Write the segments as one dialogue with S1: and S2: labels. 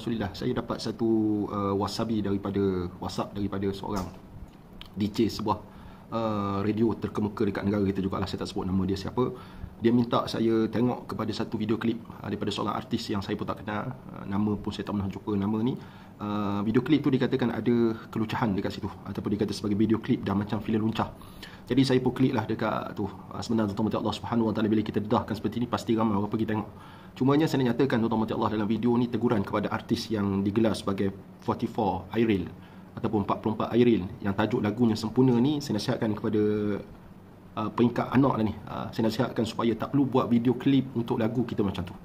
S1: Alhamdulillah, saya dapat satu WhatsApp daripada seorang DJ sebuah radio terkemuka dekat negara kita jugalah, saya tak sebut nama dia siapa. Dia minta saya tengok kepada satu video klip daripada seorang artis yang saya pun tak kenal, nama pun saya tak pernah jumpa nama ni. Video klip tu dikatakan ada kelucahan dekat situ, ataupun dikata sebagai video klip dah macam filem luncah. Jadi saya pun klik lah dekat tu. Sebenarnya tuan-tuan Allah Subhanahu Wa Taala, bila kita dedahkan seperti ni pasti ramai orang pergi tengok. Cumanya saya nak nyatakan tuan-tuan Allah, dalam video ni teguran kepada artis yang digelar sebagai 44 Airil ataupun 44 Airil, yang tajuk lagunya Sempurna ni, saya nasihatkan kepada peringkat anak lah ni, saya nasihatkan supaya tak perlu buat video klip untuk lagu kita macam tu.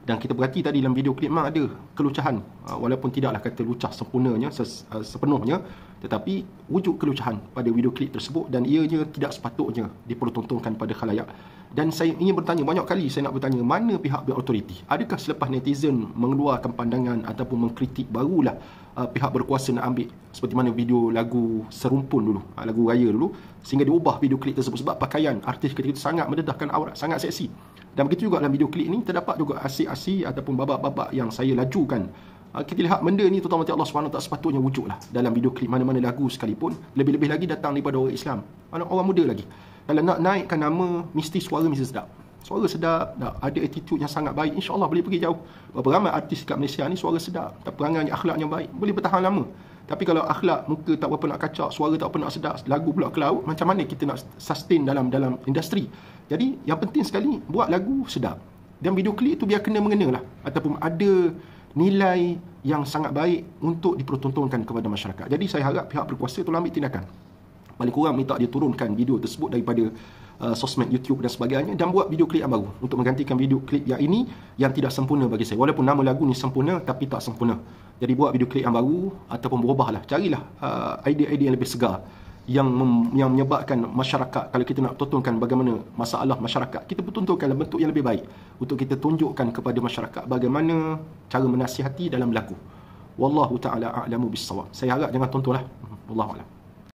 S1: Dan kita perhati tadi dalam video klip memang ada kelucahan, walaupun tidaklah kata lucah sempurnanya sepenuhnya, tetapi wujud kelucahan pada video klip tersebut, dan ianya tidak sepatutnya dipertontonkan pada khalayak. Dan saya ingin bertanya, banyak kali saya nak bertanya, mana pihak berautoriti? Adakah selepas netizen mengeluarkan pandangan ataupun mengkritik, barulah pihak berkuasa nak ambil, seperti mana video lagu Serumpun dulu, lagu raya dulu, sehingga diubah video klip tersebut sebab pakaian artis ketika itu sangat mendedahkan aurat, sangat seksi. Dan begitu juga dalam video klip ni terdapat juga asyik-asyik ataupun babak-babak yang saya lajukan. Kita lihat benda ni tuan-tuan Allah SWT tak sepatutnya wujud lah dalam video klip mana-mana lagu sekalipun, lebih-lebih lagi datang daripada orang Islam, orang muda lagi. Kalau nak naikkan nama, mesti suara mesti sedap. Suara sedap, ada attitude yang sangat baik, insya-Allah boleh pergi jauh. Berapa ramai artis kat Malaysia ni suara sedap, perangainya, akhlaknya baik, boleh bertahan lama. Tapi kalau akhlak, muka tak berapa nak kacak, suara tak berapa nak sedap, lagu pula ke laut, macam mana kita nak sustain dalam industri? Jadi yang penting sekali, buat lagu sedap. Dan video klip tu biar kena-mengena lah, ataupun ada nilai yang sangat baik untuk dipertontonkan kepada masyarakat. Jadi saya harap pihak berkuasa tolong ambil tindakan. Paling kurang minta dia turunkan video tersebut daripada sosmed YouTube dan sebagainya, dan buat video klip yang baru untuk menggantikan video klip yang ini yang tidak sempurna bagi saya. Walaupun nama lagu ni sempurna tapi tak sempurna. Jadi buat video klip yang baru ataupun berubahlah, carilah idea-idea yang lebih segar yang menyebabkan masyarakat, kalau kita nak pertontonkan bagaimana masalah masyarakat, kita pertontonkan dalam bentuk yang lebih baik untuk kita tunjukkan kepada masyarakat bagaimana cara menasihati dalam lagu. Wallahu ta'ala a'lamu bis-shawab. Saya harap jangan tontonlah. Wallahu a'lam.